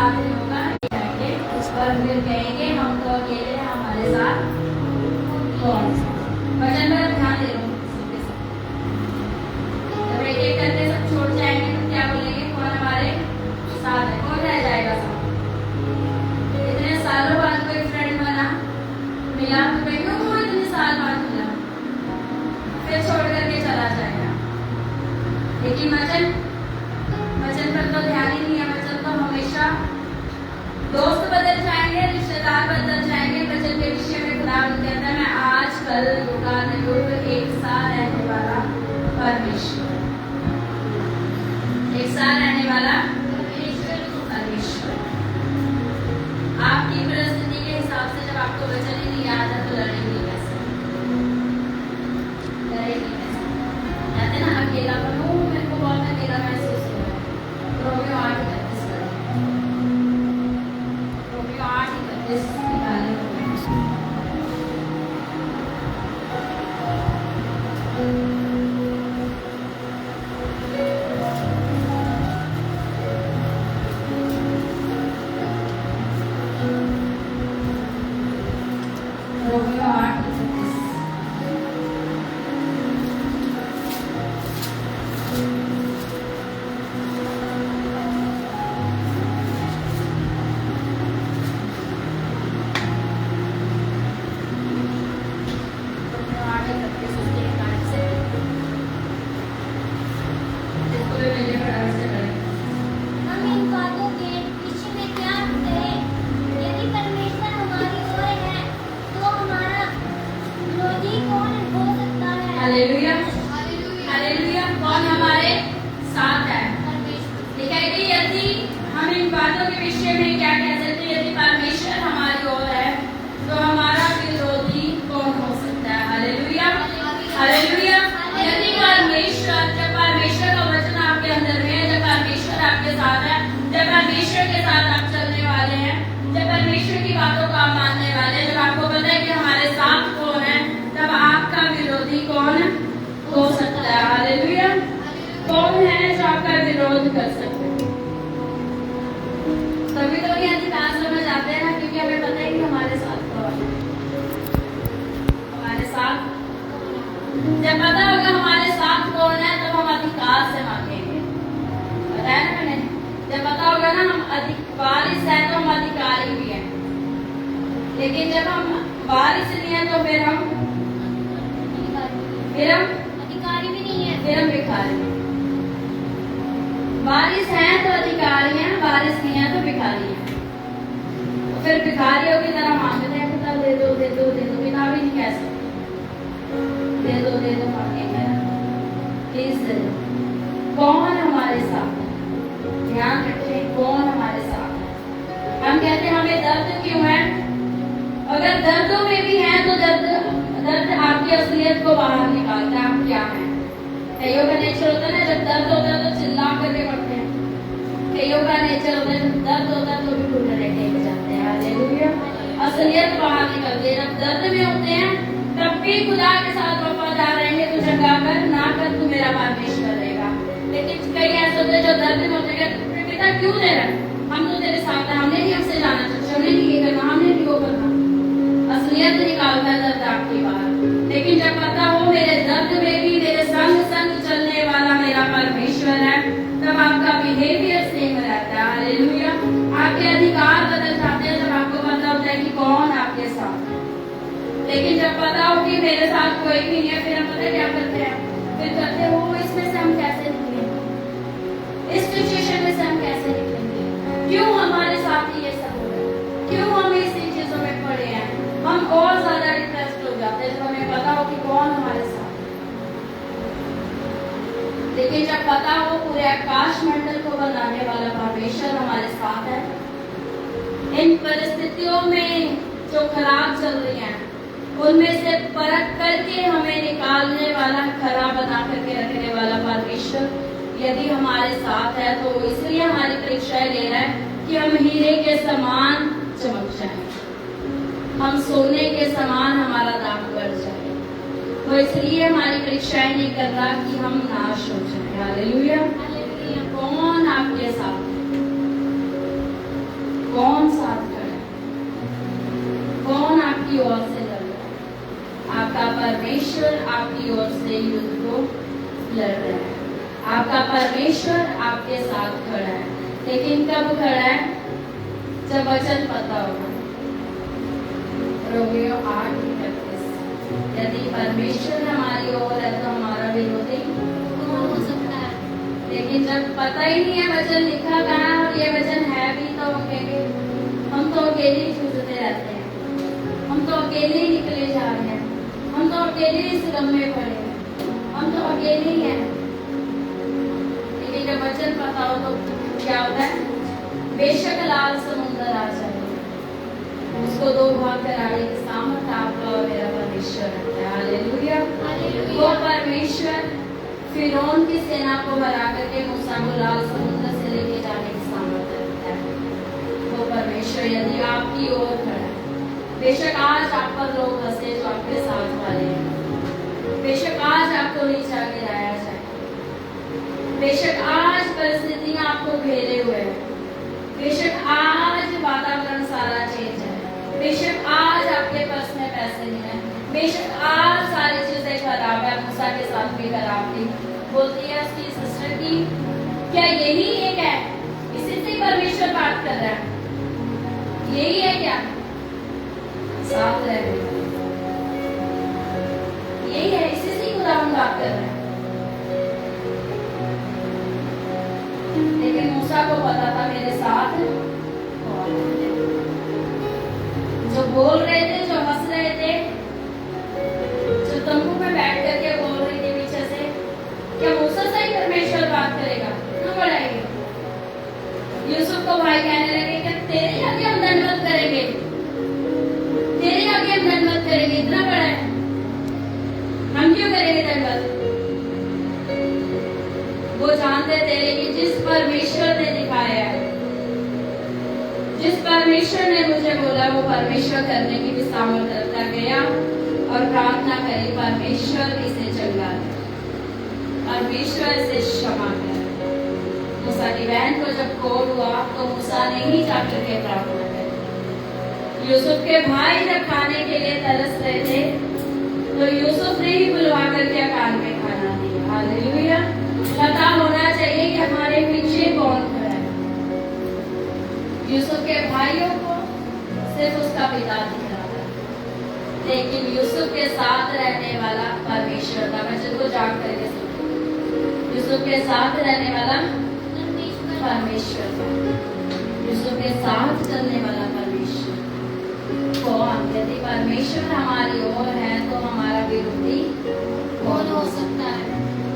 साथ नहीं होगा, जाएंगे और फिर कहेंगे हम तो अकेले हैं, हमारे साथ कौन। वचन पर ध्यान दे रहा हूँ। जब एक एक करके सब छोड़ जाएंगे तो क्या बोलेंगे, कौन हमारे साथ है, कौन रह जाएगा साथ। इतने सालों बाद कोई फ्रेंड बना मिला तो कहेंगे वो इतने साल बाद मिला, फिर छोड़ करके चला जाएगा। लेकिन वचन पर तो ध्यान ही नहीं है। वचन तो हमेशा दोस्त बदल जाएंगे, रिश्तेदार बदल जाएंगे, वचन के विषय में खुदा कहता है मैं आज कल एक साथ रहने वाला परमेश्वर, एक साथ रहने वाला परमेश्वर। आपकी परिस्थिति के हिसाब से जब आपको वचन ही नहीं याद है तो लड़ेंगे कैसे, लड़ेंगे कैसे। कहते ना अकेला बनो, मेरे को बहुत अकेला महसूस हो रहा है। रोमियो 8:31 रोमियो 8:31 निकाले रोमियो 8:31। हम इन बातों के विषय में क्या कहें? यदि परमेश्वर हमारी ओर है तो हमारा विरोधी कौन हो सकता है? Hallelujah, hallelujah. कौन हमारे साथ है? परमेश्वर। लिखा है कि यदि हम इन बातों के विषय में क्या कह सकते हैं, यदि परमेश्वर हमारी ओर है तो हमारा विरोधी कौन हो सकता है? Hallelujah, hallelujah. यदि परमेश्वर, जब परमेश्वर का वचन आपके अंदर में है, जब परमेश्वर आपके साथ है, जब परमेश्वर के साथ आप चलने वाले हैं, जब परमेश्वर की बातों को आप मानने वाले हैं, जब आपको पता है कि हमारे साथ कौन है, तब आपका विरोधी कौन हो सकता है? हालेलुया। कौन है जो आपका विरोध कर सकते हैं? तभी तो ये अधिकार समझ आते हैं ना, क्योंकि हमें पता है कि हमारे साथ कौन है, हमारे साथ। जब पता होगा हमारे साथ कौन है तब हम अधिकार से मांगेंगे। बताया ना मैंने, जब पता होगा ना हम वारिस है तो हम अधिकारी भी हैं। लेकिन जब हम वारिस नहीं है तो फिर हम अधिकारी भी नहीं है, फिर हम भिखारी हैं। वारिस हैं तो अधिकारी हैं, वारिस नहीं है तो भिखारी हैं। तो फिर भिखारियों की तरह मांगते हैं, किताब दे दो दे दो दे दो, किताब ही नहीं कह सकते दे दो मांगेंगे, प्लीज दे दो। कौन हमारे साथ है? ध्यान रखें, कौन हमारे साथ है। हम कहते हैं हमें दर्द क्यों है? अगर दर्दों में भी है तो दर्द आपकी असलियत को बाहर निकालता है, आप क्या है। कईयों का नेचर होता है ना, जब दर्द होता है तो चिल्ला करके पड़ते हैं। कईयों का नेचर होता है जब दर्द होता है तो भी घुटने टेक जाते हैं। हालेलुया। असलियत बाहर निकलती है। जब दर्द में होते हैं तब भी खुदा के साथ वफादार रहेंगे, तू चंगा कर ना कर, तू मेरा परमेश्वर रहेगा। लेकिन कई ऐसे होते हैं जो दर्द में होते हैं, पिता क्यों दे रहा है, हम तो तेरे साथ हैं, हमने नहीं हमसे जाना चाहिए, हमने नहीं ये करना, हमने नहीं वो करना। असलियत निकालता है दर्द आपकी बात। लेकिन जब पता हो मेरे दर्द में भी मेरे संग संग चलने वाला मेरा परमेश्वर है, तब आपका बिहेवियर सेम रहता है। हालेलुया। आपके अधिकार बदल जाते हैं जब आपको पता होता है कि कौन आपके साथ है। लेकिन जब पता हो कि मेरे साथ कोई भी नहीं है, फिर हम पता क्या करते हैं, फिर करते हो इसमें से हम कैसे निकलेंगे, इस सिचुएशन में से हम कैसे निकलेंगे, क्यों हमारे साथ ही ये सब हो रहा है, क्यों हम इसी चीजों में पड़े हैं। हम और ज्यादा डिप्रेस्ड हो जाते हैं जब हमें पता हो कि कौन हमारे साथ है। लेकिन जब पता हो पूरे आकाश मंडल को बनाने वाला परमेश्वर हमारे साथ है, इन परिस्थितियों में जो खराब चल रही हैं उनमें से परख करके हमें निकालने वाला, खरा बना करके रखने वाला परमेश्वर यदि हमारे साथ है तो इसलिए हमारी परीक्षाएं ले रहा है कि हम हीरे के समान चमक जाएं, हम सोने के समान हमारा दाम बढ़ जाए। वो इसलिए हमारी परीक्षाएं नहीं कर रहा कि हम नाश हो जाए। हालेलुया। कौन आपके साथ है? परमेश्वर आपकी ओर से युद्ध को लड़ रहा है, आपका परमेश्वर आपके साथ खड़ा है। लेकिन कब खड़ा है? जब वचन पता होगा। रोमियो 8:31, यदि परमेश्वर हमारी ओर है तो हमारा विरोधी कौन हो सकता है? लेकिन जब पता ही नहीं है वचन लिखा कहाँ है और ये वचन है भी, तो हम कहेंगे हम तो अकेले ही जूझते रहते हैं, हम तो अकेले ही निकले जा रहे हैं, हम तो अकेले इस गम में पड़े हैं, हम तो अकेले ही हैं। लेकिन जब वचन पता हो तो क्या होता है? बेशक लाल समुद्र आ जाए, उसको दो भाग कराने की सामर्थ आपका और मेरा परमेश्वर रखता है। हालेलुया। वो परमेश्वर फिरौन की सेना को हरा करके मूसा को लाल समुद्र से लेके जाने की सामर्थ रखता है। वो परमेश्वर यदि आपकी ओर खड़ा है, बेशक आज आप पर लोग हंसे जो आपके साथ वाले हैं, बेशक आज आपको नीचा गिराया जाए, बेशक आज परिस्थितियां आपको घेरे हुए हैं, बेशक आज वातावरण सारा चेंज है, बेशक आज आपके पर्स में पैसे नहीं है, बेशक आज सारी चीजें खराब है। मूसा के साथ भी खराब थी। बोलती है उसकी सिस्टर की, क्या यही एक है? इसी से परमेश्वर बात कर रहा है, यही है क्या? साथ रह गए, यही है, इसी से खुदावन बात कर रहा है। लेकिन मूसा को पता था मेरे साथ जो बोल रहे थे, जो हंस रहे थे, जो तंबू में बैठ करके बोल रही थी पीछे से, क्या मूसा से ही परमेश्वर बात करेगा? न बढ़ाएंगे। यूसुफ को भाई कहने लगे कि तेरे आगे हम दंडवत करेंगे, तेरे आगे हम दंडवत करेंगे, इतना बड़ा है, हम क्यों करेंगे दंडवत? वो जानते थे कि जिस परमेश्वर ने दिखाया है, जिस परमेश्वर ने मुझे बोला, वो परमेश्वर करने की भी सामर्थ रखता गया और प्रार्थना करी, परमेश्वर इसे चंगा दे, परमेश्वर इसे क्षमा करे। मूसा की बहन को जब कॉल हुआ तो मूसा ने ही जाकर के प्रार्थना करी। यूसुफ के भाई जब खाने के लिए तरस रहे थे तो यूसुफ ने ही बुलवा करके अकाल में खाना दिया। हालेलुया। पता होना चाहिए कि हमारे पीछे कौन खड़ा है। यूसुफ के भाइयों को सिर्फ उसका पिता दिख रहा था, लेकिन यूसुफ के साथ रहने वाला परमेश्वर था। मैं जिसको जाग करके सुनूं, यूसुफ के साथ रहने वाला परमेश्वर था, यूसुफ के साथ चलने वाला परमेश्वर कौन? यदि परमेश्वर हमारी ओर है तो हमारा विरोधी कौन हो सकता है?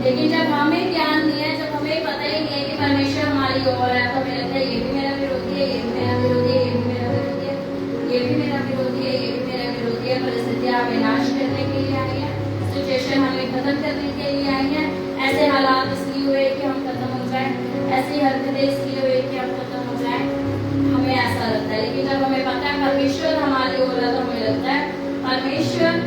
लेकिन जब हमें ज्ञान नहीं है, जब हमें पता ही नहीं है कि परमेश्वर हमारी ओर है, तो हमें लगता है ये भी मेरा विरोधी है, ये भी मेरा विरोधी है, ये भी मेरा विरोधी है, ये भी मेरा विरोधी है, ये भी मेरा विरोधी है। परिस्थितियां हमें नाश करने के लिए आई है, सिचुएशन हमें खत्म करने के लिए आई है, ऐसे हालात इसलिए हुए कि हम खत्म हो जाए, ऐसी हरकतें इसलिए हुए कि हम खत्म हो जाए, हमें ऐसा लगता है। लेकिन जब हमें पता है परमेश्वर हमारी ओर है, तो हमें लगता है परमेश्वर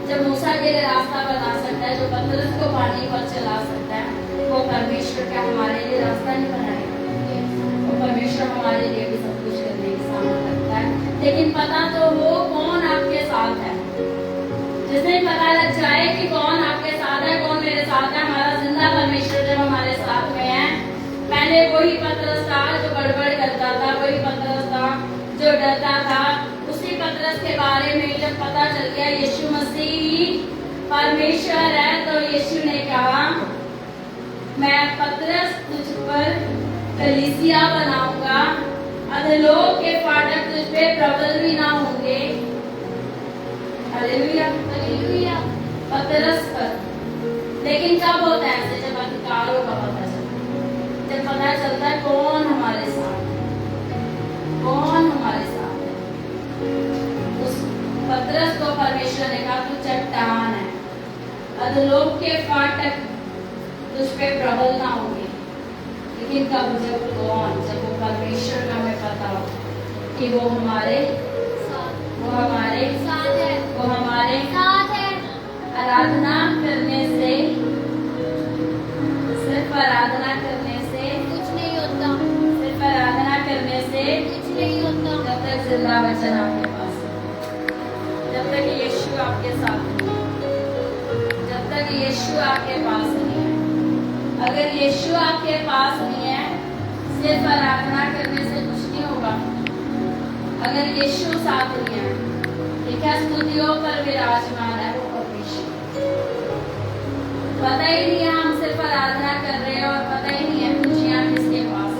जब मूसा के लिए रास्ता बना सकता है, जो पतरस को पानी पर चला सकता है, वो परमेश्वर क्या हमारे लिए रास्ता नहीं बनाएगा? वो परमेश्वर हमारे लिए भी सब कुछ करने की सामर्थ रखता है। लेकिन पता तो हो कौन आपके साथ है। जिसने पता लग जाए कि कौन आपके साथ है, कौन मेरे साथ है, हमारा जिंदा परमेश्वर जब हमारे साथ में है। पहले वही पतरस था जो गड़बड़ करता था, वही पतरस था जो डरता था। उसी पतरस के बारे में जब पता चल गया यीशु मसीह परमेश्वर है, तो यीशु ने कहा मैं पतरस तुझ पर कलीसिया बनाऊंगा, अधोलोक के फाटक तुझ पे प्रबल भी ना होंगे। Hallelujah, hallelujah. पतरस पर। लेकिन कब होता है ऐसे? जब अधिकारों का पता चलता है, जब पता चलता है कौन हमारे साथ है, कौन हमारे साथ है। उस पतरस को परमेश्वर ने कहा तू चट्टान है, अधोलोक के फाटक तुझ पे प्रबल ना होंगे। लेकिन कब? जब कौन? जब वो परमेश्वर का हमें पता हो कि वो हमारे साथ, वो हमारे साथ है, वो हमारे साथ है। आराधना करने से, सिर्फ आराधना करने से कुछ नहीं होता, सिर्फ आराधना करने से कुछ नहीं होता। जब तक जिंदा वचन आपके पास है, जब तक यीशु आपके साथ है, अगर यीशु आपके पास नहीं है, अगर यीशु आपके पास नहीं है, सिर्फ आराधना करने से कुछ नहीं होगा। अगर यीशु साथ नहीं है, ठीक है, स्तुतियों पर विराजमान है वो परमेश्वर। पता ही नहीं है हम सिर्फ आराधना कर रहे हैं और पता ही नहीं है खुशियां किसके पास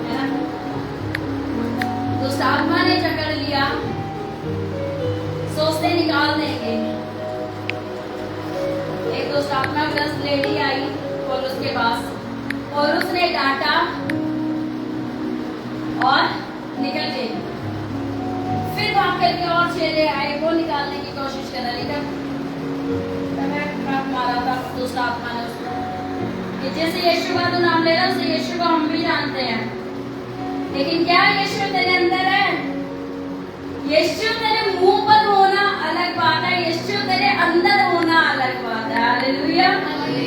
है ना। दुष्ट आत्मा ने जकड़ लिया, सोचते निकाल देंगे। एक दुष्ट आत्मा ग्रस्त लेडी आई पौलुस के पास और उसने डांटा और निकल गई। फिर भाग करके और चेले आए, वो निकालने की कोशिश कर रहे, लेकिन मारा था दुष्ट आत्मा ने उसको कि जैसे यीशु का तो नाम ले रहा है, उसे यीशु को हम भी जानते हैं, लेकिन क्या यीशु तेरे अंदर है? यीशु तेरे मुंह पर होना अलग बात है, यीशु तेरे अंदर होना अलग बात है। हालेलुया।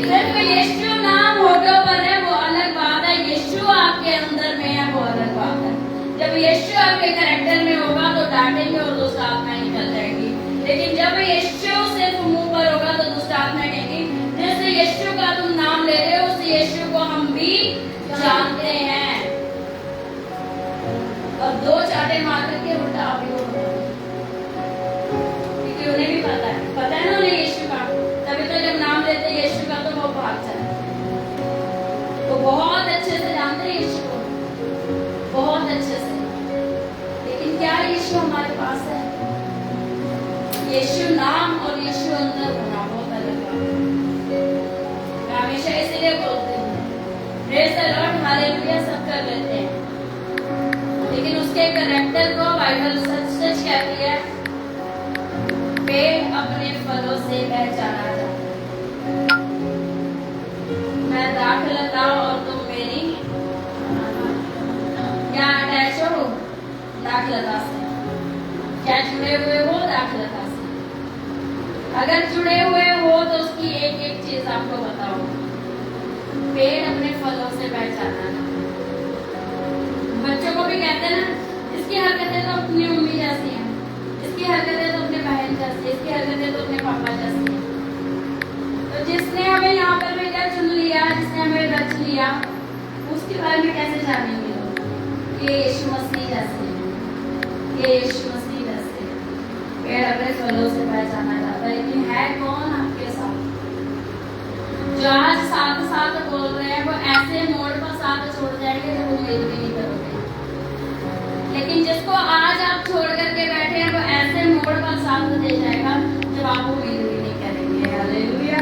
सिर्फ यीशु नाम होठों पर है वो अलग बात है, यीशु आपके अंदर में है वो अलग बात है। जब यीशु आपके कैरेक्टर में होगा तो डांटेंगे और दुष्ट आत्माएं निकल जाएगी, लेकिन जब यीशु सिर्फ मुंह पर होगा तो दुष्ट आत्माएं कहेंगी जैसे यीशु का तुम नाम ले रहे हो उस यीशु को हम भी जानते हैं, और दो चाटे मार करके उल्टा आप ही हो, क्योंकि उन्हें भी पता है ना उन्हें यीशु का, तभी तो जब नाम लेते हैं यीशु का तो वो भाग जाते, तो बहुत अच्छे से जानते हैं यीशु को, बहुत अच्छे से। लेकिन क्या यीशु हमारे पास है? यीशु नाम और यीशु अंदर होना बहुत अलग बात है। मैं हमेशा इसीलिए बोलती हूँ प्रेज़ द लॉर्ड, हालेलुया सब कर लेते हैं, लेकिन उसके कैरेक्टर को बाइबल सच कहती है पेड़ अपने फलों से पहचाना जाता है। मैं दाखलता और तुम मेरी क्या अटैच हो? दाखलता से। क्या जुड़े हुए हो? दाखलता से। अगर जुड़े हुए हो तो उसकी एक एक चीज आपको बताओ, पेड़ अपने फलों से पहचाना जाता है। बच्चों को भी कहते हैं ना, इसकी हरकतें तो अपनी मम्मी जैसी हैं, इसकी हरकतें तो अपने बहन जैसी, इसकी हरकतें तो अपने पापा जैसी हैं। तो जिसने हमें यहाँ पर बेटा चुन लिया, जिसने हमें रच लिया, उसके बारे में कैसे जानेंगे लोग? ये यीशु मसीह जैसे, ये यीशु मसीह जैसे। पेड़ अपने फलों से पहचाना जाता है, लेकिन है कौन आपके साथ? जो आज साथ साथ बोल रहे हैं वो ऐसे मोड़ पर साथ छोड़ जाएंगे जब उम्मीद भी नहीं करोगे, लेकिन जिसको आज आप छोड़ करके बैठे हैं वो ऐसे मोड़ पर साथ दे जाएगा जब आप उम्मीद भी नहीं करेंगे। Hallelujah,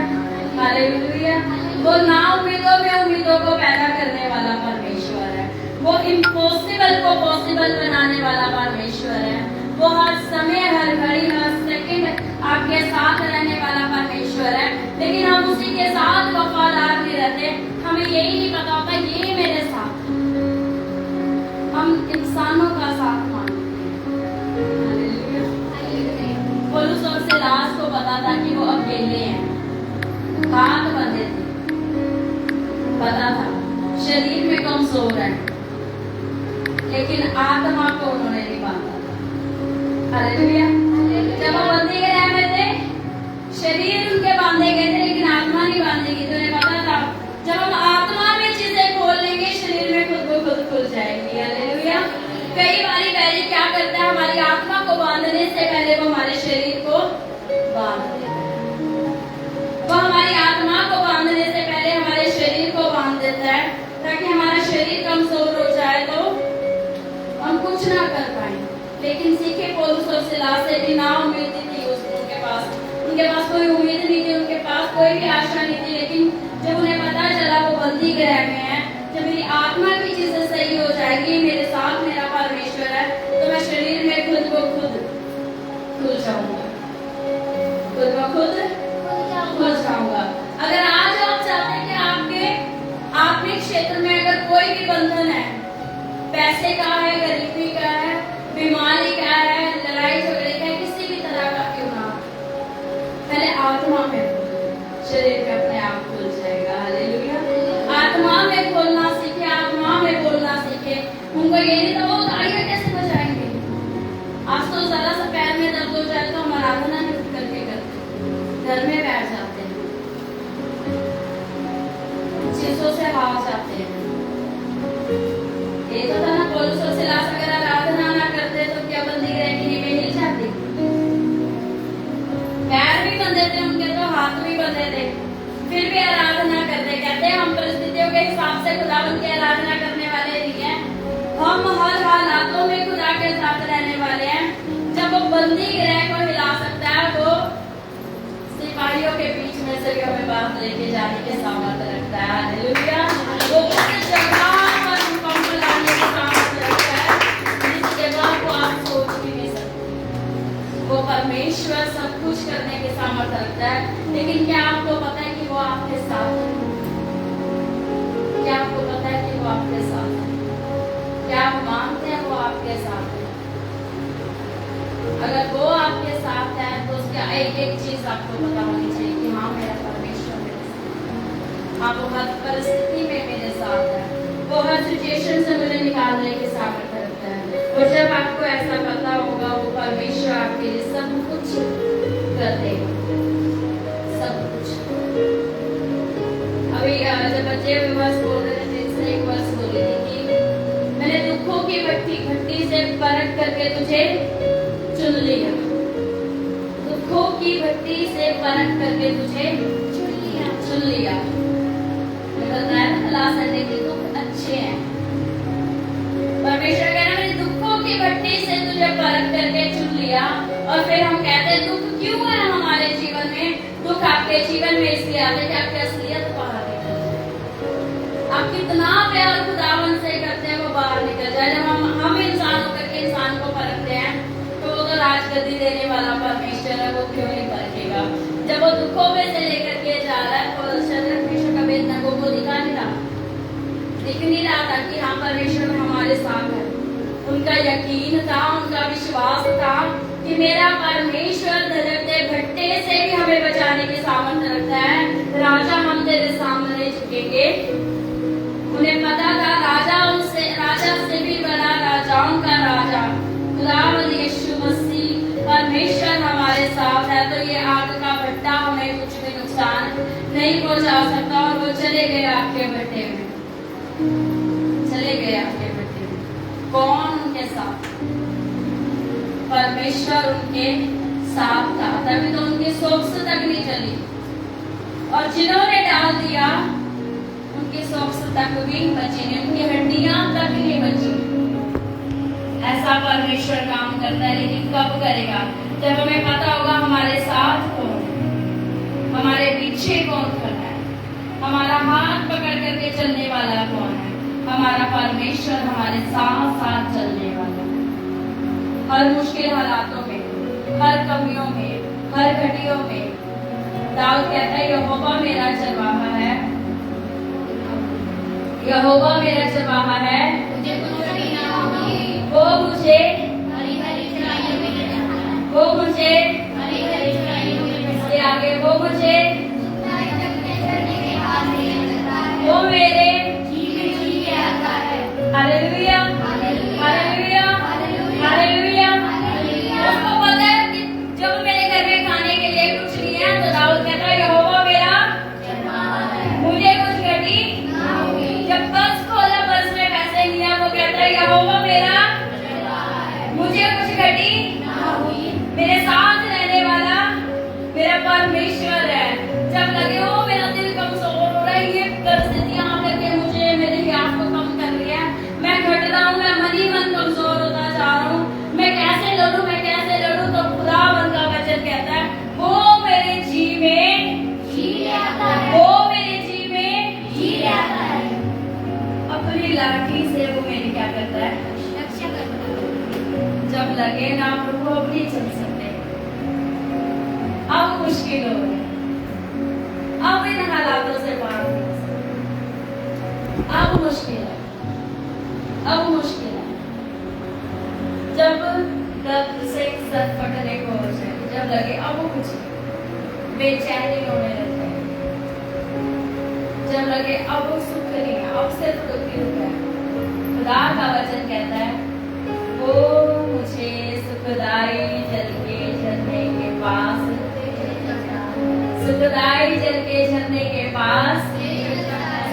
hallelujah. वो ना उम्मीदों में उम्मीदों को पैदा करने वाला परमेश्वर है, वो इम्पॉसिबल को पॉसिबल बनाने वाला परमेश्वर है, वो हर समय हर घड़ी हर सेकंड आपके साथ रहने वाला परमेश्वर है। लेकिन हम उसी के साथ वफादार नहीं रहते, हमें यही नहीं पता होता ये मेरे साथ, हम इंसानों का साथ मानते हैं। पौलुस और सीलास को पता था कि वो अकेले हैं, हाथ बंधे थे, पता था शरीर में कमजोर है, लेकिन आत्मा को उन्होंने नहीं बांधा था। हालेलुया। जब वो बंधे गए हुए थे, शरीर उनके बांधे गए थे, लेकिन आत्मा नहीं बांधी गई। तो उन्हें पता था जब हम आत्मा में चीजें खोल लेंगे, शरीर में खुद ब खुद खुल जाएंगी। हालेलुया। कई बारी बैरी क्या करता है, हमारी आत्मा को बांधने से पहले वो हमारे शरीर को बांध देता है। वो हमारी आत्मा को बांधने से पहले हमारे शरीर को बांध देता है, ताकि हमारा शरीर कमजोर हो जाए तो हम कुछ ना कर पाए। लेकिन सीखे पौलुस और सीलास से भी ना उम्मीद थी उनके पास कोई उम्मीद नहीं थी, उनके पास कोई भी आशा नहीं थी। लेकिन जब उन्हें पता चला वो बंदी गृह में है, जब मेरी आत्मा की चीजें सही हो जाएगी, मेरे साथ मेरा परमेश्वर है, तो मैं शरीर में खुद ब खुद खुल जाऊंगा, खुद ब खुद खुल जाऊंगा। अगर आज आप चाहते हैं कि आपके आत्मिक क्षेत्र में अगर कोई भी बंधन है, पैसे का है, गरीबी का है, बीमारी का है, लड़ाई झगड़े का है, किसी भी तरह का क्यों ना, पहले आत्मा में, शरीर में अपने आप खुल जाएगा। हालेलुया। आत्मा में खोलना सीखे, आत्मा में बोलना सीखे। उनको ये नहीं था वो तालियां कैसे बजाएंगे। आज तो जरा सा पैर में दर्द हो जाए तो हम आराधना नहीं उठ करके करते, खुदावन की आराधना करने वाले नहीं है। हम हर हालातों में खुदा के साथ रहने वाले हैं। जब वो बंदी गृह को हिला सकता है, वो सिपाहियों के बीच में से भी हमें बाहर लेके जाने के सामर्थ्य रखता है। हालेलुया। वो उस जगह पर भूकंप लाने के सामर्थ्य रखता है जिस जगह को आप सोच भी नहीं सकते। वो परमेश्वर सब कुछ करने के सामर्थ्य रखता है। लेकिन क्या आपको पता है कि वो आपके साथ है? क्या आपको पता है कि वो आपके साथ है? क्या आप मानते हैं वो आपके साथ है? अगर वो आपके साथ है तो उसका एक एक चीज आपको पता होनी चाहिए कि हाँ, मेरा परमेश्वर मेरे साथ है। हाँ, वो हर परिस्थिति में मेरे साथ है। वो हर सिचुएशन से मुझे निकालने के सामर्थ्य रखता है। और जब आपको ऐसा पता होगा, वो परमेश्वर आपके लिए सब कुछ कर देगा, सब कुछ। अभी जब बच्चे वर्ष बोल रहे थे, इससे एक वर्ष बोली थी कि मैंने दुखों की भट्टी से परख करके तुझे चुन लिया। दुखों की भट्टी से परख करके तुझे चुन लिया। बताया ना लास्ट संडे के दुख अच्छे हैं। परमेश्वर कह रहा है मैंने दुखों की भट्टी से तुझे परख करके चुन लिया। और फिर हम कहते हैं दुख क्यों है हमारे जीवन में? दुख आपके जीवन में इसलिए आते हैं कि आपकी असलियत बाहर निकल जाए। आप कितना प्यार खुदावन से करते हैं, वो बाहर निकल जाए। जब हम इंसान होकर के इंसान को परखते हैं, राजगद्दी देने वाला परमेश्वर है, वो क्यों नहीं परखेगा? जब वो दुखों में से लेकर के जा रहा है तो शद्रक मेशक अबेदनगो को दिख नहीं रहा था कि हाँ, परमेश्वर हमारे साथ है। उनका यकीन था, उनका विश्वास था कि मेरा परमेश्वर धड़कते भट्टे से भी हमें बचाने के सामर्थ्य रखता है। राजा हम तेरे सामने झुकेंगे। उन्हें पता था राजा से भी बड़ा राजाओं का राजा खुदावंद यीशु मसीह परमेश्वर हमारे साथ है। तो ये आग का भट्टा हमें कुछ भी नुकसान नहीं पहुंचा सकता। और वो चले गए आपके भट्टे में, चले गए आपके भट्टे में। कौन उनके साथ? परमेश्वर उनके साथ था, तभी तो उनकी सोक्स तक नहीं चली। और जिन्होंने डाल दिया, उनकी सोक्स तक भी बची नहीं, उनकी हड्डियां तक नहीं बची। ऐसा परमेश्वर काम करता है, लेकिन कब करेगा? जब हमें पता होगा हमारे साथ कौन है, हमारे पीछे कौन खड़ा है, हमारा हाथ पकड़ करके चलने वाला कौन है। हमारा परमेश्वर हमारे साथ साथ चलने वाला है। हर मुश्किल हालातों में, हर कमियों में, हर घटियों में दाऊद कहता है यहोवा मेरा चरवाहा है, यहोवा मेरा चरवाहा है, मुझे कुछ नहीं ना होगी। वो मुझे हरी हरी चराइयों में ले जाता है, वो मुझे हरी हरी चराइयों में ले जाता है। आगे वो मुझे सुखदायक जगह चरने के पास ले जाता है, वो मेरे जी के आता है। Hallelujah, hallelujah, hallelujah, hallelujah. उसको पता है कि जब मेरे घर में खाने के लिए कुछ नहीं है, तो दाऊद कहता है यहोवा मेरा चरवाहा है, मुझे कुछ घटी ना होगी। जब पर्स खोला, पर्स में पैसे नहीं है, वो कहता है यहोवा मेरा चरवाहा है, मुझे कुछ घटी ना हुई। मेरे साथ रहने वाला मेरा परमेश्वर है। जब लगे हो मेरा दिल कमजोर हो रहा है, ये परिस्थितियां आकर के मुझे मेरे हियाफ को कम कर रही है, मैं घट रहा हूँ, मैं मन ही मन कमजोर होता जा रहा हूँ, मैं कैसे लड़ूं, मैं कैसे लड़ूं? तो खुदावंद का वचन कहता है वो मेरे जी में जी आता है, वो मेरे जी में जी आता है। अपनी लाठी से वो मेरी क्या करता है? रक्षा करता है। जब लगे ना प्रभु अब नहीं चल सकते, अब मुश्किल हो रही, अब इन हालातों से बाहर नहीं आ सकते, अब मुश्किल है, अब मुश्किल है। जब दर्द से सर फटने को हो जाए, जब लगे अब कुछ बेचैनी होने लग जाए, जब लगे अब सुख नहीं है, अब सिर्फ दुख ही दुख है, खुदा का वचन कहता है वो मुझे सुखदाई जल के झरने के पास, सुखदाई जल के झरने के पास,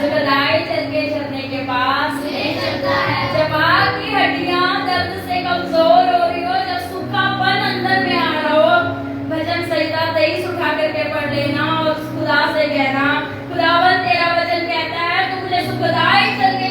सुखदाई जल के झरने के पास ले चलता है। जब आपकी हड्डियां दर्द से कमजोर हो रही हो, जब सूखापन अंदर में आ रहा हो, भजन संहिता 23 उठा करके पढ़ लेना और खुदा से कहना खुदावन तेरा वचन कहता है तू मुझे सुखदाई जल के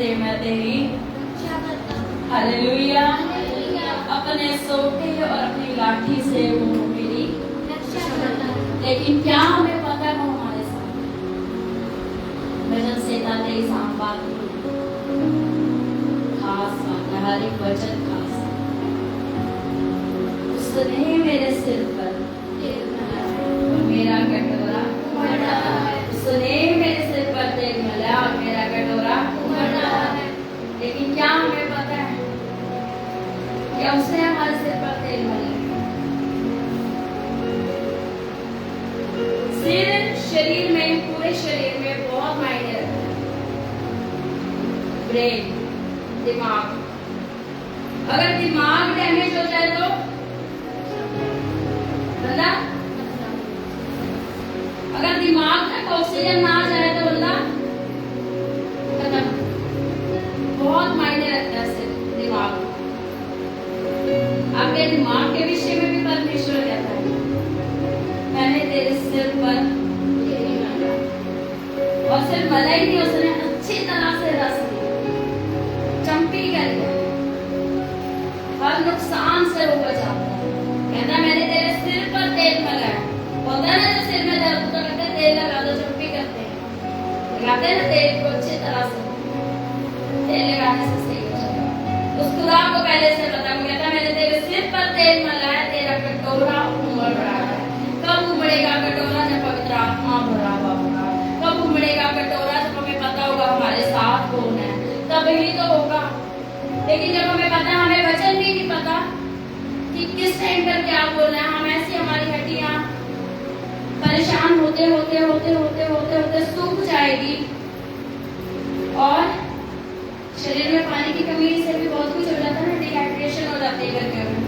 से मैं तेरी रक्षा करता हूँ। हालेलुया। हालेलुया। अपने सोटे और अपनी लाठी से वो मेरी रक्षा करता हूँ। लेकिन क्या हमें पता है वो हमारे साथ है। वचन से तेरी साम बात खास बात है, हर एक वचन खास है। उसने मेरे सिर पर तेल लगाया और मेरा कटोरा भरा है। उसने मेरे सिर पर तेल लगाया और मेरा कटोरा भरा है। लेकिन क्या हमें पता है क्या उसने हमारे सिर पर तेल लगाया? सिर शरीर में, पूरे शरीर में बहुत मायने रखता है। ब्रेन, दिमाग, अगर दिमाग डैमेज हो जाए तो बंदा, अगर दिमाग तक ऑक्सीजन ना जाए तो बंदा खत्म। बहुत मायने रखता है सिर्फ दिमाग। आपके दिमाग के विषय में भी परमेश्वर कहता है मैंने तेरे सिर पर तेरी मला, और सिर्फ मला ही नहीं, उसने अच्छी तरह से रस दिया, चंपी करके हर नुकसान से वो बचाता है। कहता मैंने तेरे सिर पर तेल लगाया। होता है ना जो सिर में दर्द होता कहते हैं तेल लगा दो, चंपी करते हैं, लगाते हैं ना तेल को अच्छी तरह से, तेल लगाने से सही हो जाएगा। उस खुदा को पहले से पता, वो कहता मैंने तेरे सिर पर तेल लगाया, तेरा कटोरा उमड़ रहा है। कब उमड़ेगा कटोरा? जब पवित्र आत्मा भरा होगा। कब उमड़ेगा कटोरा? जब हमें पता होगा हमारे साथ कौन है, तब ही तो होगा। लेकिन जब हमें पता, हमें वचन भी नहीं पता कि किस टाइम पर क्या बोलना है, हम ऐसी हमारी हड्डियां परेशान होते होते होते होते होते होते सूख जाएगी और शरीर में पानी की कमी से भी बहुत कुछ हो जाता है ना, डिहाइड्रेशन हो जाती है गर्मियों में।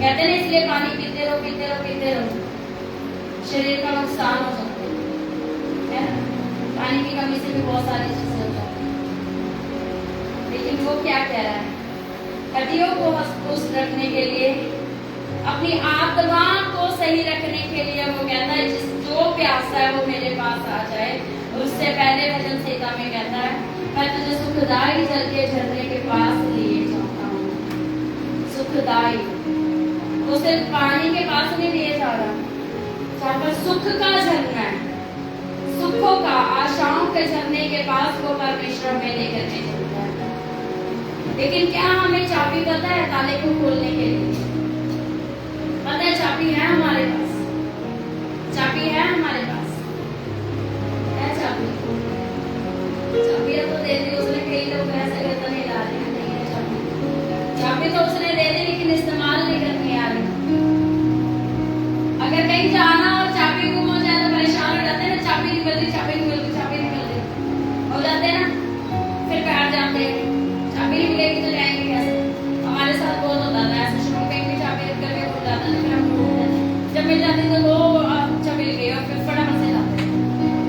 कहते हैं इसलिए पानी पीते रहो पीते रहो पीते रहो, शरीर का नुकसान हो जाता है ना? पानी की कमी से भी बहुत सारी चीजें हो जाती है। लेकिन वो क्या कह रहा है? हड्डियों को मजबूत रखने के लिए, अपनी आत्मा को सही रखने के लिए वो कहता है जिस जो प्यासा है वो मेरे पास आ जाए। उससे पहले वचन संहिता में कहता है मैं तुझे सुखदाई जल के झरने के पास लिए जाता हूँ। सुखदाई, वो सिर्फ पानी के पास नहीं लिए जा रहा, जहाँ पर सुख का झरना है, सुखों का, आशाओं के झरने के पास वो परमेश्वर में लेकर के चलता है। लेकिन क्या हमें चाबी पता है ताले को खोलने के लिए? पता है चाबी है हमारे पास, चाबी है हमारे पास, है चाबी। चाबी तो दे दी उसने, कई लोग ऐसे करते नहीं ला रहे हैं, नहीं है चाबी। चाबी तो उसने दे दी लेकिन इस्तेमाल नहीं करनी आ रही। अगर कहीं जाना और चाबी गुम हो जाए तो परेशान हो जाते हैं ना, चाबी नहीं मिल रही, चाबी नहीं मिल रही, चाबी नहीं मिल रही हो जाते हैं ना, फिर बैठ जाते हैं। चाबी नहीं मिलेगी तो जाएंगे कैसे? हमारे साथ बहुत होता था ऐसे, शुरू में कहीं भी चाबी रख करके भूल जाता था, फिर हम ढूंढते थे, जब मिल जाती तो वो चाबी मिल गई और फिर फटाफट से जाते थे।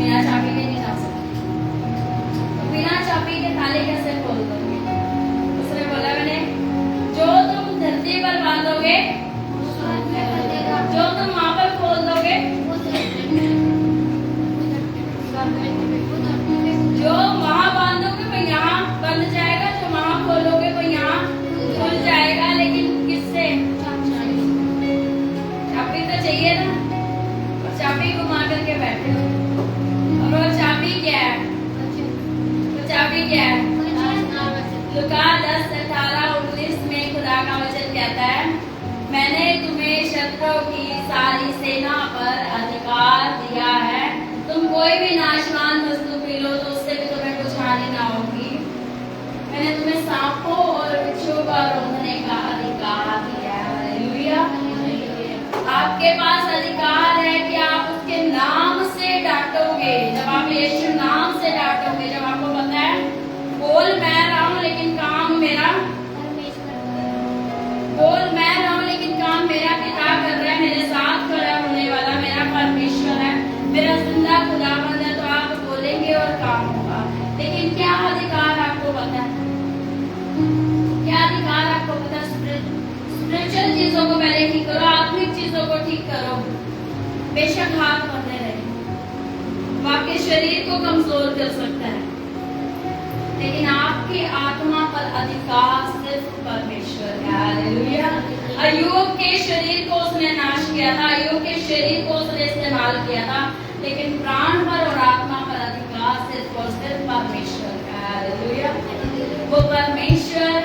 बिना चाबी के नहीं जा सकते, तो बिना चाबी के ताले कैसे खोल दोगे? उसने बोला मैंने जो तुम धरती पर बांधोगे, जो तुम वहां पर खोल दोगे, जो वहां बांधोगे वो यहाँ बंद जाएगा, जो वहां खोलोगे वो यहाँ खुल जाएगा। लेकिन किससे? चाबी तो चाहिए ना, और चाबी घुमा करके बैठे हो। और वो चाबी क्या है? वो चाबी क्या है? लुका 10:18-19 में खुदा का वचन कहता है मैंने तुम्हें शत्रुओं की सारी सेना पर अधिकार दिया है, तुम कोई भी नाशवान वस्तु पी लो तो उससे भी तुम्हें कुछ हानि ना होगी। मैंने तुम्हें सांपों और बिच्छू का रोकने का अधिकार दिया है। हालेलुया। आपके पास अधिकार है कि आप उसके नाम से डांटोगे। जब आप यीशु नाम से डांटोगे, जब आपको पता है बोल मैं रहा हूं लेकिन काम मेरा, बोल मैं रहा हूं लेकिन काम मेरा पिता कर रहा है, मेरे साथ खड़ा होने वाला मेरा परमेश्वर है, मेरा जिंदा खुदाबंद है, तो आप बोलेंगे और काम होगा। लेकिन क्या अधिकार आपको पता है? क्या अधिकार आपको पता है? स्पिरिचुअल चीजों को पहले ठीक करो, आत्मिक चीजों को ठीक करो। बेशक हाथ बंधे रहे, वो आपके शरीर को कमजोर कर सकता है, लेकिन आपकी आत्मा पर अधिकार सिर्फ परमेश्वर का। हालेलुया। अय्यूब के शरीर को उसने नाश किया था, अय्यूब के शरीर को उसने इस्तेमाल किया था, लेकिन प्राण पर और आत्मा पर अधिकार सिर्फ और सिर्फ परमेश्वर का। हालेलुया। वो परमेश्वर,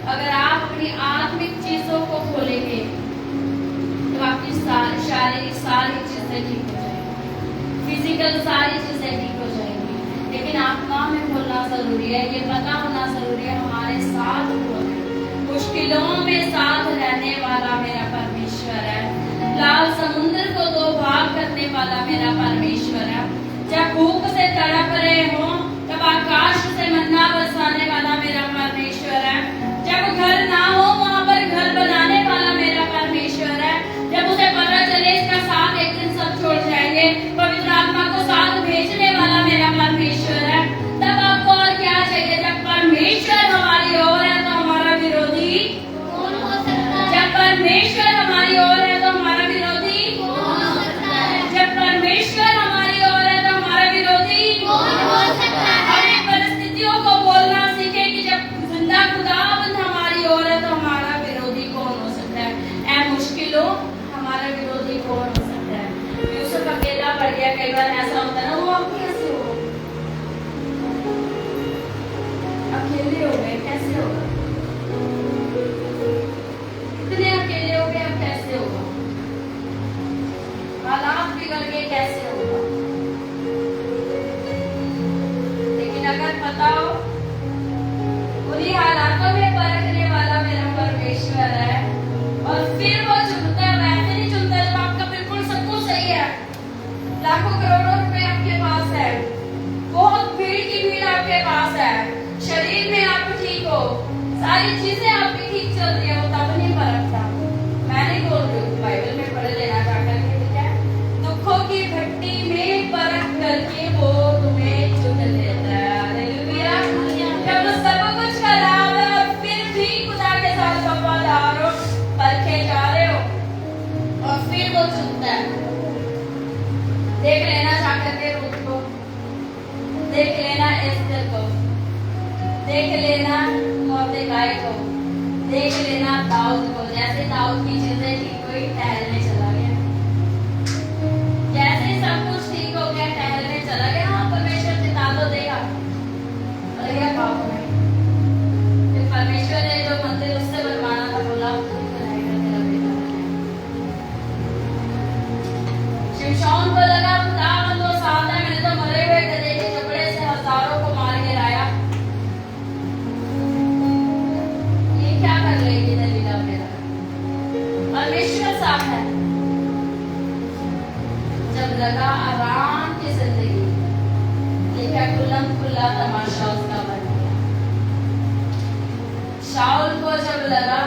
अगर आप अपनी आत्मिक चीजों को खोलेंगे तो आपकी शारीरिक सारी चीजें ठीक हो जाएंगी, फिजिकल सारी चीजें ठीक हो जाएंगी, लेकिन आत्मा में खोलना जरूरी है। ये पता होना जरूरी है हमारे साथ कौन है। मुश्किलों में साथ रहने वाला मेरा परमेश्वर है। लाल समुद्र को दो भाग करने वाला मेरा परमेश्वर है। जब भूख से तड़प रहे हो तब आकाश से मन्ना बरसाने वाला मेरा परमेश्वर है। जब घर ना हो वहां पर घर बनाने वाला मेरा परमेश्वर है। जब उसे पता चले इसका साथ एक दिन सब छोड़ जाएंगे, पवित्र आत्मा को साथ भेजने वाला मेरा परमेश्वर है। तब आपको और क्या चाहिए? जब परमेश्वर हमारी ओर है तो हमारा विरोधी कौन हो सकता है? जब परमेश्वर हमारी ओर है तो हमारा विरोधी कौन हो सकता है? जब परमेश्वर हमारी ओर है तो हमारा विरोधी कौन हो सकता है? हमें परिस्थितियों को बोलना सीखे कि जब जिंदा खुदावंद हमारी ओर है तो हमारा विरोधी कौन हो सकता है। ऐ मुश्किलों, हमारा विरोधी कौन हो सकता है। यूसुफ अकेला पड़ गया। कई बार ऐसा होता है ना, वो आप कैसे हो, अकेले हो गए, कैसे होगा? इतने अकेले हो गए, अब कैसे होगा? हालात बिगड़ गए, कैसे होगा? लेकिन अगर पता हो उन्हीं हालातों में परखने वाला मेरा परमेश्वर है, और फिर वो चुनता है, वैसे नहीं चुनता जब आपका बिल्कुल सब कुछ सही है, लाखों करोड़ों रुपए आपके पास है, बहुत भीड़ की भीड़ आपके पास है, शरीर में आप ठीक हो, सारी चीजें आपकी ठीक चल रही है, वो तब नहीं परखता। मैं नहीं बोल रही हूँ, बाइबल में पढ़ लेना जाकर के, ठीक है। दुखों की भट्टी में परख करके वो तुम्हें चुन लेता है। हालेलुया। जब वो सब कुछ कर रहा है और फिर भी खुदा के साथ वफादार हो, परखे जा रहे हो, और फिर वो चुनता है। देख लेना जाकर के रूप को, देख लेना एस्तर को, देख लेना मोर्देकाई को, देख लेना दाऊद को। जैसे दाऊद की चीजें ठीक हुई, टहलने चला गया। जैसे सब कुछ ठीक हो गया, टहलने चला गया। हाँ, परमेश्वर जिता तो देगा, अरे पाप में फिर परमेश्वर ने जो मंदिर उससे बनवाना था बोला बनाएगा, तेरा बेटा बनाएगा। शिमशोन को लगा खुदावंद तो साथ है, मैंने तो मरे हुए गधे के चपड़े से हजारों को मार के लाया, ये क्या कर लेगी दलीला मेरा? परमेश्वर साथ है। जब लगा आराम की जिंदगी, देखा खुल्लम खुल्ला तमाशा उसका बन गया। शाऊल को जब लगा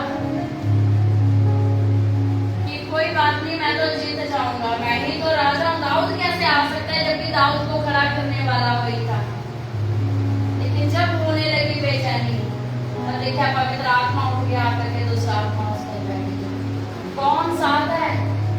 कि कोई बात नहीं, मैं तो जीत जाऊंगा, मैं ही तो राजा हूं, दाऊद कैसे आ सकता है, जबकि दाऊद को खड़ा करने वाला वही था। लेकिन जब होने लगी बेचैनी, तब देखा पवित्र आत्मा उठ गया, आकर के दूसरा आत्मा उसको बैठ गया। कौन साथ है?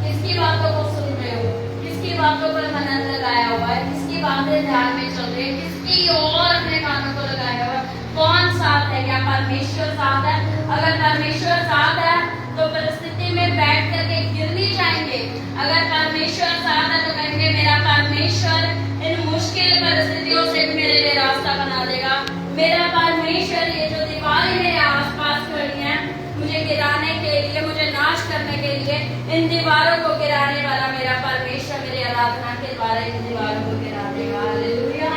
किसकी बातों को सुन रहे हो? किसकी बातों पर मनन लगाया हुआ है? किसकी बातें ध्यान में चल रही है? किसकी और अपने कानों को लगाया हुआ है? कौन साथ है? क्या परमेश्वर साथ है? अगर परमेश्वर साथ है तो परिस्थिति में बैठ करके गिर नहीं जाएंगे। अगर परमेश्वर साथ है तो कहेंगे मेरा परमेश्वर इन मुश्किल परिस्थितियों से मेरे लिए रास्ता बना देगा। मेरा परमेश्वर ये जो दीवारें मेरे आसपास खड़ी हैं, मुझे गिराने के लिए, मुझे नाश करने के लिए, इन दीवारों को गिराने वाला मेरा परमेश्वर मेरी आराधना के द्वारा इन दीवारों को गिरा देगा। हालेलुया।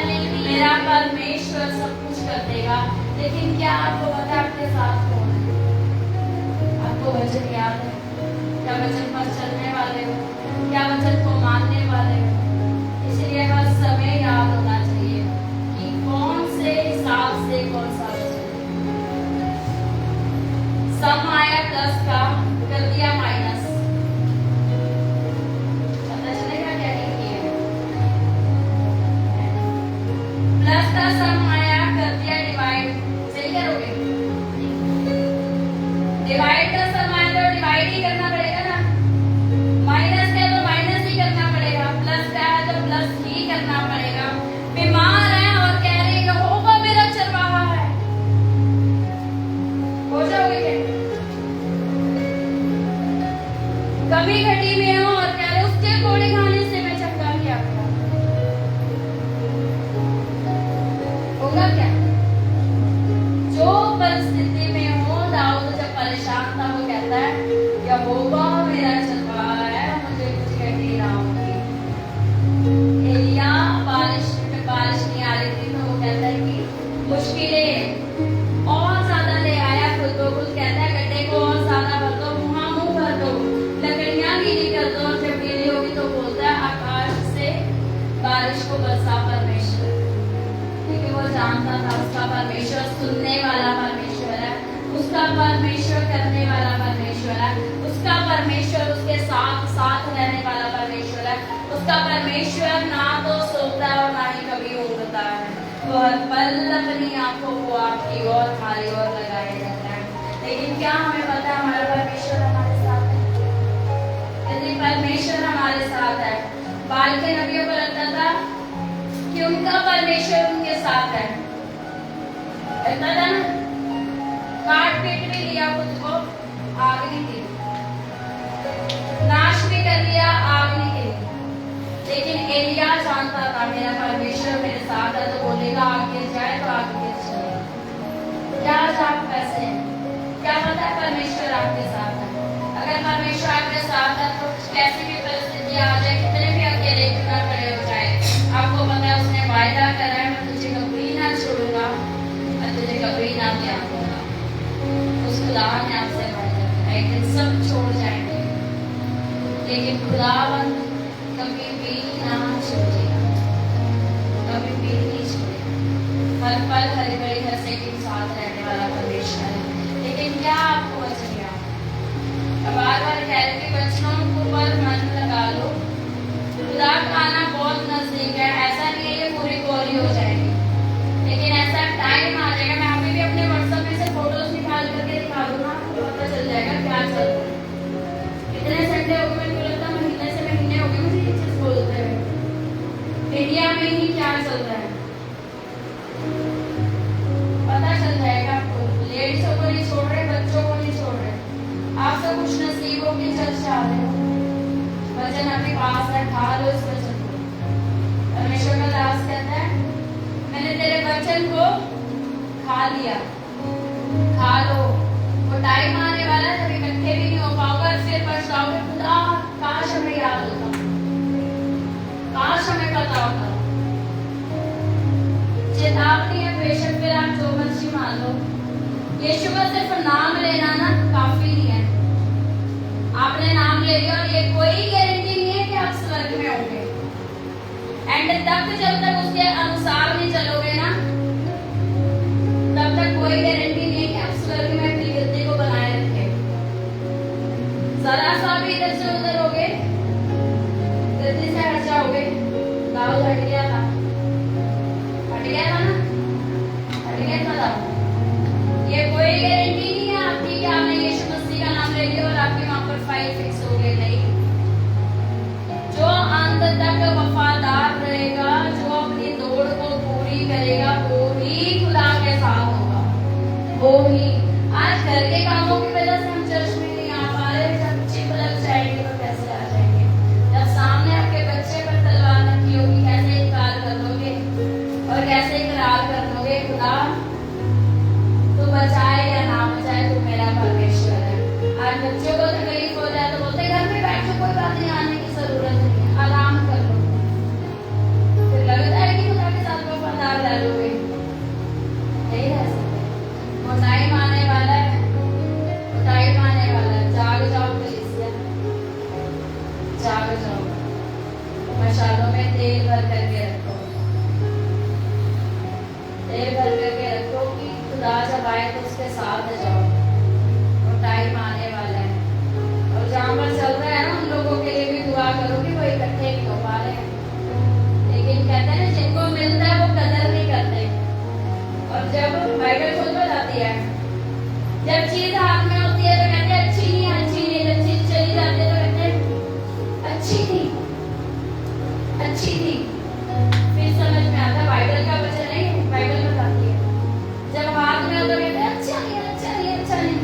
मेरा परमेश्वर सब कुछ कर देगा। लेकिन क्या आपको पता है आपके साथ कौन है? आपको वचन याद है? क्या वचन पर चलने वाले हो? क्या वचन को मानने वाले हो? इसलिए हर समय याद होना चाहिए कि कौन से हिसाब से कौन सा सम आया 10 का, कर दिया माइनस, पता चलेगा क्या किया? प्लस का सम आया, कर दिया डिवाइड, सही करोगे? डिवाइड का सम आया तो डिवाइड ही करना पड़ेगा ना, माइनस का तो माइनस ही करना पड़ेगा, प्लस का है तो प्लस ही करना पड़ेगा। बीमार है और कह रहे हैं होगा मेरा चरवाहा है, हो जाओगे क्या? कभी घटी में हो और कह रहे उसके कोड़े खाने से मैं चंगा नहीं आता, होगा क्या? जो परिस्थिति में हो, दाऊद जब परेशान था वो कहता है यहोवा मेरा चरवाहा है, मुझे कुछ घटी ना होगी। एलिया बारिश नहीं आ रही थी तो वो कहता है कि मुश्किलें और ज्यादा ले आया, खुद को खुद कहता है गड्ढे को और ज्यादा भर दो, मुंह भर दो, लकड़ियां गीली कर दो, और जब गीली होगी तो बोलता है आकाश से बारिश को बरसा परमेश्वर, क्योंकि वो जानता था उसका परमेश्वर सुनने वाला परमेश्वर है, उसका परमेश्वर करने वाला परमेश्वर है, उसका परमेश्वर उसके साथ साथ रहने वाला परमेश्वर है, उसका परमेश्वर ना तो सोता और ना ही कभी ऊँघता है, वो हर पल अपनी आंखों को आपकी और हमारी ओर लगाए रहता है। लेकिन क्या हमें पता है हमारा परमेश्वर हमारे साथ है? यदि परमेश्वर हमारे साथ है, बाल के नबियों को लगता था कि उनका परमेश्वर उनके साथ है, लगता था ना, काट पीट भी लिया खुद को, आग नहीं थी, नाश भी कर लिया, आग नहीं गिरी, लेकिन एलिया जानता था मेरा परमेश्वर मेरे साथ है, तो बोलेगा आग गिर जाए तो आग गिर जाए। क्या आज आप कैसे हैं? क्या पता है परमेश्वर आपके साथ है? अगर परमेश्वर आपके साथ है तो कैसी भी परिस्थिति आ जाए, कितने भी अकेले क्यों ना खड़े हो जाए, आपको पता है उसने वायदा करा है मैं तुझे कभी ना छोड़ूंगा, मैं तुझे कभी ना त्याग दूंगा। उस खुदा ने आपसे वायदा करा, एक दिन सब छोड़ जाएंगे लेकिन खुदावंद कभी भी ना छोड़ेगा, कभी भी नहीं छोड़ेगा, हर पल हर घड़ी हर सेकंड साथ रहने वाला परमेश्वर है। लेकिन क्या आपको वचन याद? बार बार कह रहे कि वचनों पर मन लगा लो, खुदा का आना बहुत नजदीक है, ऐसा नहीं है ये पूरी कोरी हो जाएगी, लेकिन ऐसा टाइम आ जाएगा, मैं अभी भी अपने व्हाट्सएप में से फोटोज निकाल करके दिखा दूंगा, आपको पता चल जाएगा क्या चल रहा है। इतने संडे हो गए, मेरे को लगता है महीने से महीने हो गए मुझे ये चीज बोलते हुए, इंडिया में ही क्या चल रहा है पता चल जाएगा आपको। लेडीजों को नहीं छोड़ रहे, बच्चों को नहीं छोड़ रहे, आप सब कुछ नसीबों की चर्च चाह रहे हो। वचन आपके पास है, खा लो इस वचन को। परमेश्वर का दास कहता है मैंने तेरे वचन को खा लिया, खा लो। वो टाइम आने वाला है जब इकट्ठे भी नहीं हो पाओगे, फिर पछताओगे, खुदा काश हमें याद होता, काश हमें पता होता। चेतावनी है, बेशक फिर आप जो मर्जी मान लो, यीशु का सिर्फ नाम लेना ना काफी नहीं है। आपने नाम ले लिया और ये कोई गारंटी नहीं है कि आप स्वर्ग में होंगे, एंड तक जब तक उसके अनुसार नहीं चलोगे ना, तब तक कोई गारंटी नहीं है कि आप स्वर्ग में अपनी गति को बनाए रखें। जरा सा भी इधर से उधर हो गए, गति से हट जाओगे, दाऊद हट गया था, हट गया था ना, हट गया था दाऊद। ये कोई गारंटी नहीं है आपकी कि आपने यीशु मसीह का नाम ले लिया और आपकी वहां पर फाइल फिक्स हो गई, नहीं। जो अंत तक वफादार रहेगा, जो अपनी दौड़ को पूरी करेगा, वो ही खुदा के साथ होगा, वो ही। आज घर के कामों की वजह से हम चर्च में नहीं आ पा रहे, जब चिप लग जाएगी तो कैसे आ जाएंगे? जब सामने आपके बच्चे पर तलवार रखी होगी, कैसे इनकार कर दोगे और कैसे इकरार कर दोगे खुदा तू बचाए या ना बचाए, तू मेरा परमेश्वर है। आज बच्चों को तकलीफ हो जाए तो बोलते घर में बैठो, कोई बात नहीं, आने की जरूरत नहीं है, आराम कर लो। फिर लगता है कि खुदा के साथ वफादार रह लोगे, नहीं रह सकते। वो टाइम आने वाला है, वो टाइम आने वाला है, जाग जाओ कलीसिया, जाग जाओ, मशालों में तेल भर करके रखो, तेल भर करके रखो कि खुदा जब आए तो उसके साथ जाओ, वो टाइम आने वाला है। और जहाँ पर चल रहा है ना, उन लोगों के लिए भी दुआ करो कि वो इकट्ठे नहीं हो पा रहे हैं, लेकिन कहते हैं जिनको मिलता है वो कदर नहीं करते। और जब बाइबल खुद बताती है, जब चीज हाथ में होती है तो कहते हैं अच्छी नहीं, अच्छी नहीं, जब चीज चली जाती है तो कहते हैं अच्छी थी, अच्छी थी। फिर समझ में आता है बाइबल का वचन नहीं, बाइबल बताती है जब हाथ में हो तो कहते हैं अच्छा नहीं, अच्छा नहीं, अच्छा नहीं,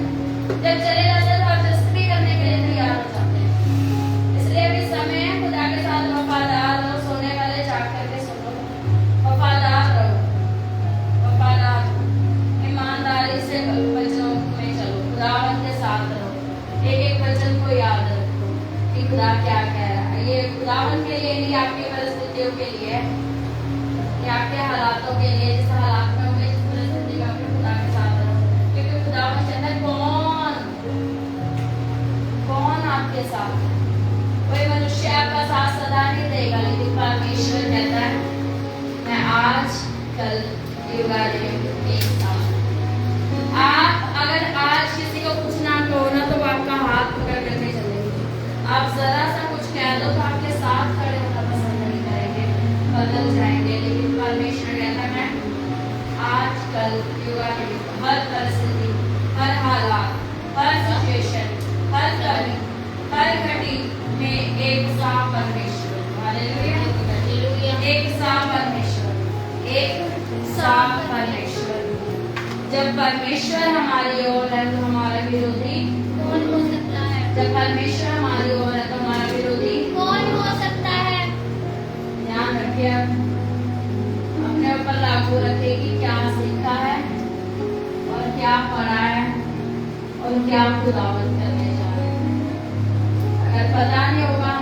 जब चले जाते हैं तो एडजस्ट भी करने के लिए तैयार हो जाते हैं। इसलिए भी समय है खुदा के साथ वफादार रहो, सोने वाले जाग करके सुनो, वफादार रहो, वफादार रहो, ईमानदारी से वचनों में चलो, खुदावन के साथ रहो, एक एक वचन को याद रखो कि खुदा क्या कह रहा है। ये खुदावन के लिए नहीं, आपकी परिस्थितियों के लिए है, ये आपके हालातों के लिए, जिस हालात में होंगे, जिस परिस्थिति में होंगे, खुदा के साथ रहो, क्योंकि खुदावन कहता है कौन आपके साथ है। कोई मनुष्य आपका साथ सदा नहीं देगा, लेकिन परमेश्वर कहता है मैं आज कल युगायुग एक साथ। आप अगर आज किसी को कुछ ना कहो ना तो वो आपका हाथ पकड़ करके चलेंगे। आप जरा सा कुछ कह दो तो आपके साथ खड़े होना पसंद नहीं करेंगे, बदल जाएंगे। लेकिन परमेश्वर कहता है मैं आज कल युगायुग हर परिस्थिति, हर हालात, हर सिचुएशन, हर कड़ी, हर घड़ी में एक सा परमेश्वर, हालेलुया, एक सा परमेश्वर, एक सा परमेश्वर। जब परमेश्वर हमारी ओर है तो हमारा विरोधी कौन हो सकता है? जब परमेश्वर हमारी ओर है तो हमारा विरोधी कौन हो सकता है? ध्यान रखिए, अपने ऊपर लागू रखिए कि क्या सीखा है और क्या पढ़ा है और क्या खुदावंत करने जा रहे हैं। अगर पता नहीं होगा